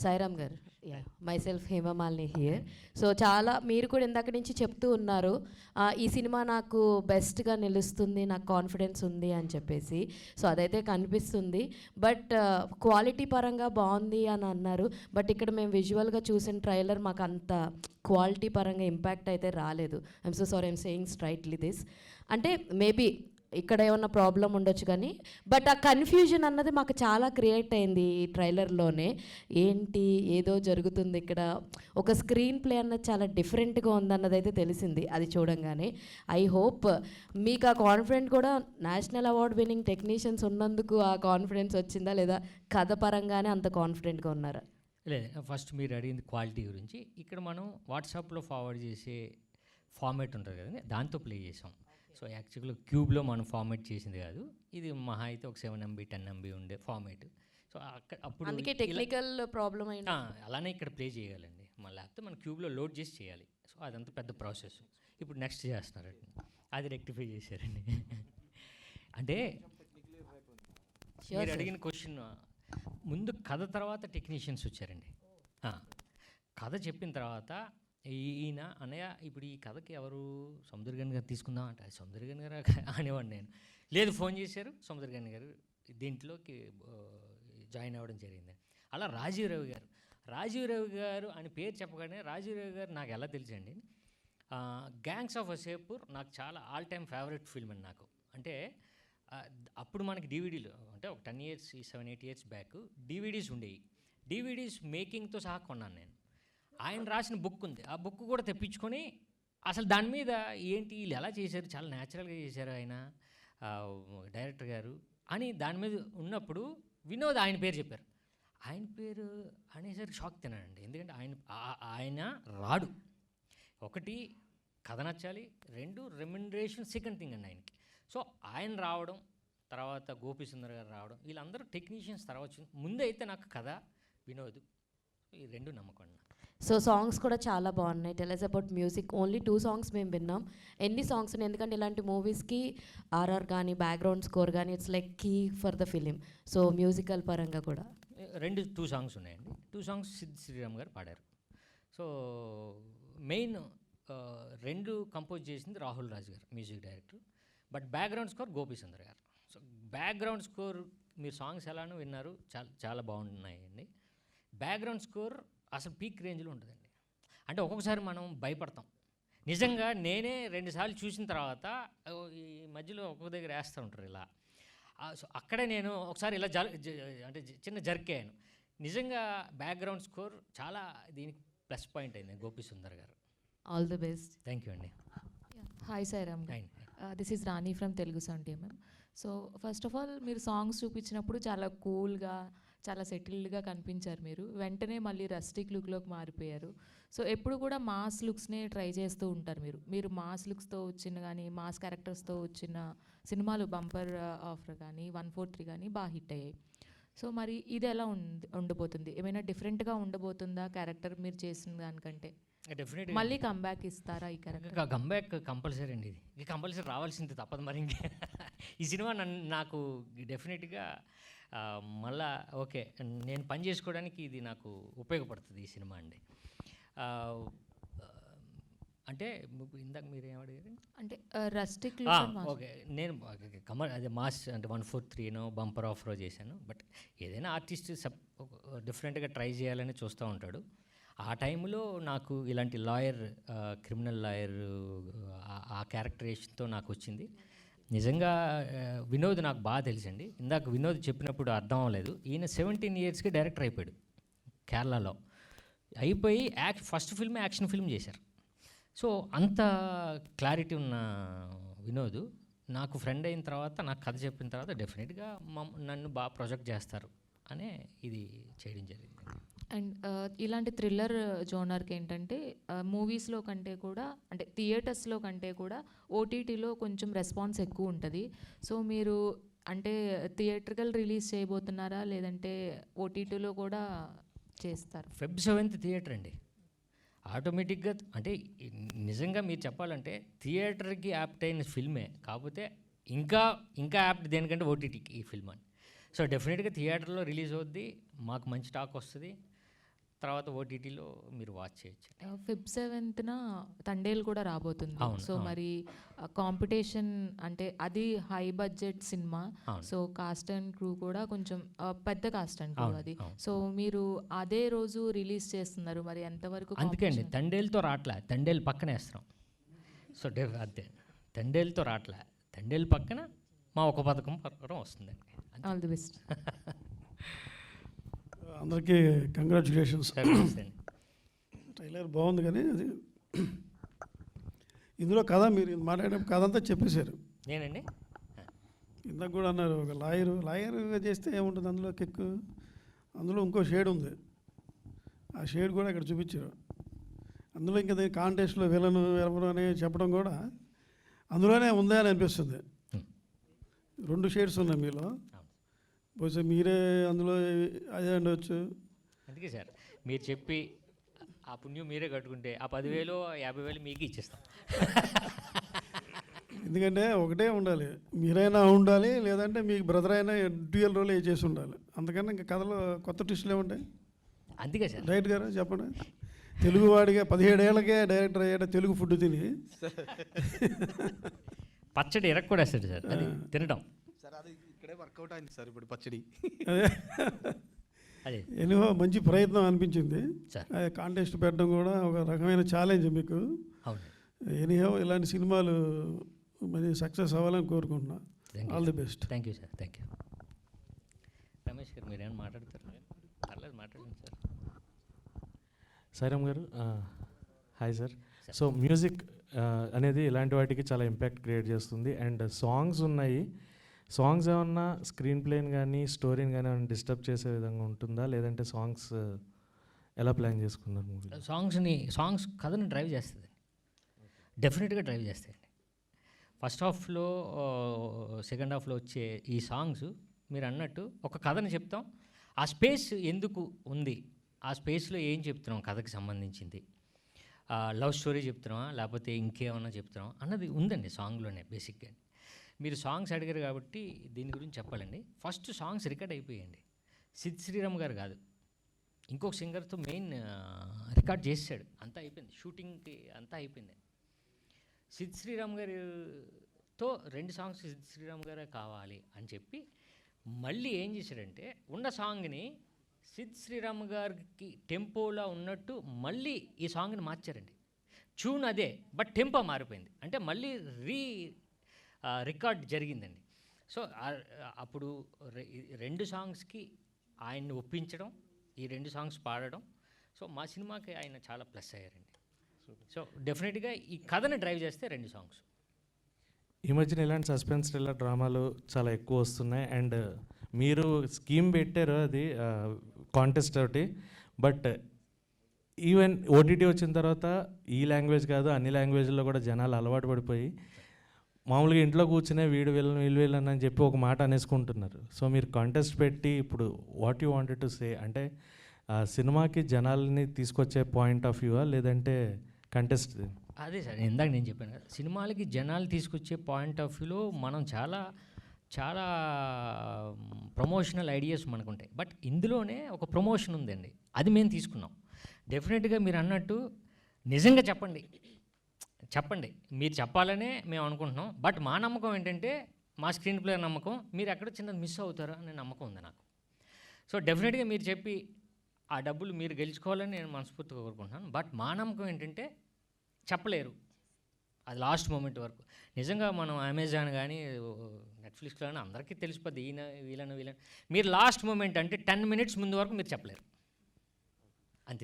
సాయిరామ్ గారు, ya myself Hemamalini here. So చాలా మీరు కూడా ఇందాక నుంచి చెప్తూ ఉన్నారు, ఈ సినిమా నాకు బెస్ట్గా నిలుస్తుంది, నాకు కాన్ఫిడెన్స్ ఉంది అని చెప్పేసి. సో అదైతే కనిపిస్తుంది. బట్ క్వాలిటీ పరంగా బాగుంది అని అన్నారు. బట్ ఇక్కడ మేము విజువల్గా చూసిన ట్రైలర్ మాకు అంత క్వాలిటీ పరంగా ఇంపాక్ట్ అయితే రాలేదు. I'm so sorry, I'm saying straightly this. అంటే మేబీ ఇక్కడ ఏమన్నా ప్రాబ్లం ఉండొచ్చు కానీ, బట్ ఆ కన్ఫ్యూజన్ అన్నది మాకు చాలా క్రియేట్ అయింది ఈ ట్రైలర్లోనే. ఏంటి ఏదో జరుగుతుంది ఇక్కడ, ఒక స్క్రీన్ ప్లే అన్నది చాలా డిఫరెంట్గా ఉందన్నది అయితే తెలిసింది అది చూడంగానే. ఐ హోప్ మీకు ఆ కాన్ఫిడెంట్ కూడా నేషనల్ అవార్డ్ విన్నింగ్ టెక్నీషియన్స్ ఉన్నందుకు ఆ కాన్ఫిడెన్స్ వచ్చిందా, లేదా కథ పరంగానే అంత కాన్ఫిడెంట్గా ఉన్నారా? లేదు, ఫస్ట్ మీరు అడిగింది క్వాలిటీ గురించి. ఇక్కడ మనం వాట్సాప్లో ఫార్వర్డ్ చేసే ఫార్మేట్ ఉంటుంది కదండి, దాంతో ప్లే చేసాం. సో యాక్చువల్గా క్యూబ్లో మనం ఫార్మేట్ చేసింది కాదు, ఇది మహా అయితే ఒక 7 MB 10 MB ఉండే ఫార్మేట్. సో అక్కడ అప్పుడు అందుకే టెక్నికల్ ప్రాబ్లం అయినా అలానే ఇక్కడ ప్లే చేయాలండి, మన లేకపోతే మన క్యూబ్లో లోడ్ చేసి చేయాలి. సో అదంతా పెద్ద ప్రాసెస్. ఇప్పుడు నెక్స్ట్ చేస్తున్నారండి, అది రెక్టిఫై చేశారండి. అంటే మీరు అడిగిన క్వశ్చన్, ముందు కథ తర్వాత టెక్నీషియన్స్ వచ్చారండి. కథ చెప్పిన తర్వాత ఈయన అన్నయ్య ఇప్పుడు ఈ కథకి ఎవరు సముద్రగన్ గారు తీసుకుందాం అంటే, అది సముద్రగన్ గారు అనేవాడిని నేను. లేదు, ఫోన్ చేశారు, సముద్రగన్ గారు దీంట్లోకి జాయిన్ అవ్వడం జరిగింది. అలా రాజీవ్ రవి గారు అని పేరు చెప్పగానే రాజీవ్ రవి గారు నాకు ఎలా తెలుసండి, గ్యాంగ్స్ ఆఫ్ వసేపూర్ నాకు చాలా ఆల్ టైమ్ ఫేవరెట్ ఫిల్మ్ అండి నాకు. అంటే అప్పుడు మనకి డివిడీలు అంటే ఒక 10 years 7-8 years బ్యాక్ డివిడీస్ ఉండేవి. డివిడీస్ మేకింగ్తో సహా కొన్నాను నేను. ఆయన రాసిన బుక్ ఉంది, ఆ బుక్ కూడా తెప్పించుకొని అసలు దాని మీద ఏంటి వీళ్ళు ఎలా చేశారు, చాలా న్యాచురల్గా చేశారు ఆయన డైరెక్టర్ గారు అని దాని మీద ఉన్నప్పుడు వినోద్ ఆయన పేరు చెప్పారు. ఆయన పేరు అనేసరికి షాక్ తిన్నానండి. ఎందుకంటే ఆయన రాడు. ఒకటి కథ నచ్చాలి, 2 రెమ్యునరేషన్ సెకండ్ థింగ్ అండి ఆయనకి. సో ఆయన రావడం, తర్వాత గోపి సుందర్ గారు రావడం, వీళ్ళందరూ టెక్నీషియన్స్ తర్వాత వచ్చింది. ముందైతే నాకు కథ, వినోద్, ఈ 2 నమ్మకం అన్న. సో సాంగ్స్ కూడా చాలా బాగున్నాయి. Tell us about music. Only 2 songs మేము విన్నాం. ఎన్ని సాంగ్స్ ఉన్నాయి? ఎందుకంటే ఇలాంటి మూవీస్కి ఆర్ఆర్ కానీ బ్యాక్గ్రౌండ్ స్కోర్ కానీ it's like key for the film. So musical పరంగా కూడా 2 songs ఉన్నాయండి. 2 songs సిద్ శ్రీరామ్ గారు పాడారు. సో మెయిన్ 2 కంపోజ్ చేసింది రాహుల్ రాజ్ గారు, music director. But background score Gopi Sundar గారు. సో బ్యాక్గ్రౌండ్ స్కోర్ మీరు సాంగ్స్ ఎలానో విన్నారు, చాలా బాగున్నాయండి. బ్యాక్గ్రౌండ్ స్కోర్ అసలు పీక్ రేంజ్లో ఉంటుందండి. అంటే ఒక్కొక్కసారి మనం భయపడతాం. నిజంగా నేనే 2 సార్లు చూసిన తర్వాత ఈ మధ్యలో ఒక్కొక్క దగ్గర వేస్తూ ఉంటారు ఇలా. సో అక్కడే నేను ఒకసారి ఇలా అంటే చిన్న జర్కేయాను. నిజంగా బ్యాక్గ్రౌండ్ స్కోర్ చాలా దీనికి ప్లస్ పాయింట్ అయింది గోపి సుందర్ గారు. All the best. Thank you అండి. Hi Sairam, this is Rani from Telugu sound team. So first of all మీరు సాంగ్స్ చూపించినప్పుడు చాలా కూల్గా, చాలా సెటిల్డ్గా కనిపించారు. మీరు వెంటనే మళ్ళీ రస్టిక్ లుక్లోకి మారిపోయారు. సో ఎప్పుడు కూడా మాస్ లుక్స్నే ట్రై చేస్తూ ఉంటారు. మీరు మాస్ లుక్స్తో వచ్చిన కానీ మాస్ క్యారెక్టర్స్తో వచ్చిన సినిమాలు బంపర్ ఆఫర్ కానీ 143 కానీ బాగా హిట్ అయ్యాయి. సో మరి ఇది ఎలా ఉండబోతుంది? ఏమైనా డిఫరెంట్గా ఉండబోతుందా క్యారెక్టర్ మీరు చేసిన దానికంటే? డెఫినెట్గా మళ్ళీ కంబ్యాక్ ఇస్తారా ఈ క్యారెక్టర్? కంబ్యాక్ కంపల్సరీ అండి. ఇది కంపల్సరీ రావాల్సింది, తప్పదు మరి. ఇంకా ఈ సినిమా నాకు డెఫినెట్గా మళ్ళా ఓకే నేను పని చేసుకోవడానికి ఇది నాకు ఉపయోగపడుతుంది ఈ సినిమా అండి. అంటే ఇందాక మీరు ఏమడిగారు? అంటే రస్టిక్ ఓకే, నేను అదే మాస్ అంటే 143 బంపర్ ఆఫ్రో చేశాను. బట్ ఏదైనా ఆర్టిస్ట్ డిఫరెంట్గా ట్రై చేయాలని చూస్తూ ఉంటాడు. ఆ టైంలో నాకు ఇలాంటి లాయర్, క్రిమినల్ లాయర్ ఆ క్యారెక్టరేషన్తో నాకు వచ్చింది. నిజంగా వినోద్ నాకు బాగా తెలుసండి. ఇందాక వినోద్ చెప్పినప్పుడు అర్థం అవ్వలేదు, ఈయన 17 yearsకి డైరెక్టర్ అయిపోయాడు కేరళలో. అయిపోయి ఫస్ట్ ఫిల్మ్ యాక్షన్ ఫిల్మ్ చేశారు. సో అంత క్లారిటీ ఉన్న వినోద్ నాకు ఫ్రెండ్ అయిన తర్వాత, నాకు కథ చెప్పిన తర్వాత డెఫినెట్గా నన్ను బాగా ప్రొజెక్ట్ చేస్తారు అనే ఇది చేయడం జరిగింది. అండ్ ఇలాంటి థ్రిల్లర్ జోనర్కి ఏంటంటే మూవీస్లో కంటే కూడా, అంటే థియేటర్స్లో కంటే కూడా ఓటీటీలో కొంచెం రెస్పాన్స్ ఎక్కువ ఉంటుంది. సో మీరు అంటే థియేటర్కల్ రిలీజ్ చేయబోతున్నారా, లేదంటే ఓటీటీలో కూడా చేస్తారు? Feb 7th థియేటర్ అండి. ఆటోమేటిక్గా అంటే నిజంగా మీరు చెప్పాలంటే థియేటర్కి యాప్ట్ అయిన ఫిల్మే, కాకపోతే ఇంకా యాప్ట్ దేనికంటే ఓటీటీకి ఈ ఫిల్మ్ అని. సో డెఫినెట్గా థియేటర్లో రిలీజ్ అవుద్ది, మాకు మంచి టాక్ వస్తుంది. తర్వాత ఓటీటీలో మీరు వాచ్ చేయొచ్చు. ఫిబ్ 7th తండేల్ కూడా రాబోతుంది. అవును, సో అవును. మరి కాంపిటీషన్ అంటే అది హై బడ్జెట్ సినిమా. అవును. సో కాస్ట్ అండ్ క్రూ కూడా కొంచెం పెద్ద కాస్ట్ అండ్ క్రూ అవును, అది. అవును. సో మీరు అదే రోజు రిలీజ్ చేస్తున్నారు, మరి ఎంతవరకు అందుకే అండి competition? తండేలుతో రావట్లే, తండేలు పక్కన వేస్తున్నాం. సో అంతే, తండేలుతో రావట్లే, తండేలు పక్కన మా ఒక పథకం వస్తుందండి. All the best. అందరికీ కంగ్రాచులేషన్స్. సరే అండి. ట్రైలర్ బాగుంది, కానీ అది ఇందులో కథ మీరు మాట్లాడే కథ అంతా చెప్పేశారు. నేనండి ఇందాక కూడా అన్నారు ఒక లాయర్గా చేస్తే ఏముంటుంది అందులో కిక్కు. అందులో ఇంకో షేడ్ ఉంది, ఆ షేడ్ కూడా ఇక్కడ చూపించారు. అందులో ఇంకా కాంటెస్ట్లో విలను ఎవరు అని చెప్పడం కూడా అందులోనే ఉందా అని అనిపిస్తుంది. 2 షేడ్స్ ఉన్నాయి మీలో. బహుశా మీరే అందులో అదే ఉండవచ్చు. అందుకే సార్ మీరు చెప్పి ఆ పుణ్యం మీరే కట్టుకుంటే ఆ 10,000 50,000 మీకు ఇచ్చేస్తాం. ఎందుకంటే ఒకటే ఉండాలి, మీరైనా ఉండాలి, లేదంటే మీకు బ్రదర్ అయినా డ్యూయల్ రోల్ చేసి ఉండాలి. అందుకని ఇంకా కథలో కొత్త ట్విస్టులు ఏముంటాయి? అందుకే సార్ డైరెక్ట్ గారు చెప్పండి. తెలుగువాడిగా 17 ఏళ్ళకే డైరెక్టర్ అయ్యాడు, తెలుగు ఫుడ్ తిని. పచ్చడి ఎరక్కూడేస్తాడు సార్, అది తినడం. సార్ అది ఇక్కడే వర్కౌట్ అయింది సార్ ఇప్పుడు పచ్చడి. అదే అదే ఎనివో మంచి ప్రయత్నం అనిపించింది. సార్. కాంటెస్ట్ పెట్టడం కూడా ఒక రకమైన ఛాలెంజ్ మీకు. అవును. ఎనీహో ఇలాంటి సినిమాలు మరి సక్సెస్ అవ్వాలని కోరుకుంటున్నా. All the best. Thank you sir, thank you. Ramesh గారు మీరేమైనా మాట్లాడతారు? పర్లేదు మాట్లాడండి సార్. సాయిరామ్ గారు, హాయ్ సార్. సో మ్యూజిక్ అనేది ఇలాంటి వాటికి చాలా ఇంపాక్ట్ క్రియేట్ చేస్తుంది. అండ్ సాంగ్స్ ఉన్నాయి, సాంగ్స్ ఏమన్నా స్క్రీన్ ప్లేని కానీ స్టోరీని కానీ ఏమైనా డిస్టర్బ్ చేసే విధంగా ఉంటుందా, లేదంటే సాంగ్స్ ఎలా ప్లాన్ చేసుకున్నారు మూవీ? సాంగ్స్ కథను డ్రైవ్ చేస్తుంది, డెఫినెట్గా డ్రైవ్ చేస్తాయండి. ఫస్ట్ హాఫ్లో సెకండ్ హాఫ్లో వచ్చే ఈ సాంగ్స్ మీరు అన్నట్టు ఒక కథను చెప్తాం, ఆ స్పేస్ ఎందుకు ఉంది, ఆ స్పేస్లో ఏం చెప్తున్నాం కథకి సంబంధించింది, లవ్ స్టోరీ చెప్తున్నామా లేకపోతే ఇంకేమన్నా చెప్తున్నాం అన్నది ఉందండి సాంగ్లోనే బేసిక్గా. మీరు సాంగ్స్ అడిగారు కాబట్టి దీని గురించి చెప్పాలండి. ఫస్ట్ సాంగ్స్ రికార్డ్ అయిపోయాయండి. సిద్ శ్రీరామ్ గారు కాదు, ఇంకొక సింగర్తో మెయిన్ రికార్డ్ చేసాడు, అంతా అయిపోయింది, షూటింగ్కి అంతా అయిపోయింది. సిద్ శ్రీరామ్ గారితో 2 సాంగ్స్ సిద్ శ్రీరామ్ గారే కావాలి అని చెప్పి మళ్ళీ ఏం చేశాడంటే ఉన్న సాంగ్ని సిద్ శ్రీరామ్ గారికి టెంపోలో ఉన్నట్టు మళ్ళీ ఈ సాంగ్ని మార్చారండి. ట్యూన్ అదే బట్ టెంపో మారిపోయింది, అంటే మళ్ళీ రికార్డ్ జరిగిందండి. సో అప్పుడు 2 సాంగ్స్కి ఆయన్ని ఒప్పించడం, ఈ 2 సాంగ్స్ పాడడం, సో మా సినిమాకి ఆయన చాలా ప్లస్ అయ్యారండి. సో డెఫినెట్గా ఈ కథని డ్రైవ్ చేస్తే 2 సాంగ్స్. ఈ మధ్యన ఇలాంటి సస్పెన్స్ థ్రిల్లర్ డ్రామాలు చాలా ఎక్కువ వస్తున్నాయి. అండ్ మీరు స్కీమ్ పెట్టారు, అది కాంటెస్ట్ ఒకటి. బట్ ఈవెన్ ఓటీటీ వచ్చిన తర్వాత ఈ లాంగ్వేజ్ కాదు అన్ని లాంగ్వేజ్లో కూడా జనాలు అలవాటు పడిపోయి మామూలుగా ఇంట్లో కూర్చునే వీడు వీళ్ళని అని చెప్పి ఒక మాట అనేసుకుంటున్నారు. సో మీరు కాంటెస్ట్ పెట్టి ఇప్పుడు what you wanted to say, అంటే సినిమాకి జనాల్ని తీసుకొచ్చే పాయింట్ ఆఫ్ వ్యూవా లేదంటే కంటెస్ట్? అదే సార్ ఇందాక నేను చెప్పాను కదా, సినిమాలకి జనాలు తీసుకొచ్చే పాయింట్ ఆఫ్ వ్యూలో మనం చాలా చాలా ప్రమోషనల్ ఐడియాస్ మనకు ఉంటాయి. బట్ ఇందులోనే ఒక ప్రమోషన్ ఉందండి, అది మేము తీసుకున్నాం. డెఫినెట్గా మీరు అన్నట్టు నిజంగా చెప్పండి, మీరు చెప్పాలనే మేము అనుకుంటున్నాం. బట్ మా నమ్మకం ఏంటంటే మా స్క్రీన్ ప్లే నమ్మకం, మీరు ఎక్కడ చిన్నది మిస్ అవుతారో అనే నమ్మకం ఉంది నాకు. సో డెఫినెట్గా మీరు చెప్పి ఆ డబ్బులు మీరు గెలుచుకోవాలని నేను మనస్ఫూర్తిగా కోరుకుంటున్నాను. బట్ మా నమ్మకం ఏంటంటే చెప్పలేరు, అది లాస్ట్ మూమెంట్ వరకు. నిజంగా మనం అమెజాన్ కానీ నెట్ఫ్లిక్స్లో కానీ అందరికీ తెలిసిపోద్ది ఈయన వీళ్ళని మీరు లాస్ట్ మూమెంట్ అంటే 10 minutes ముందు వరకు మీరు చెప్పలేరు.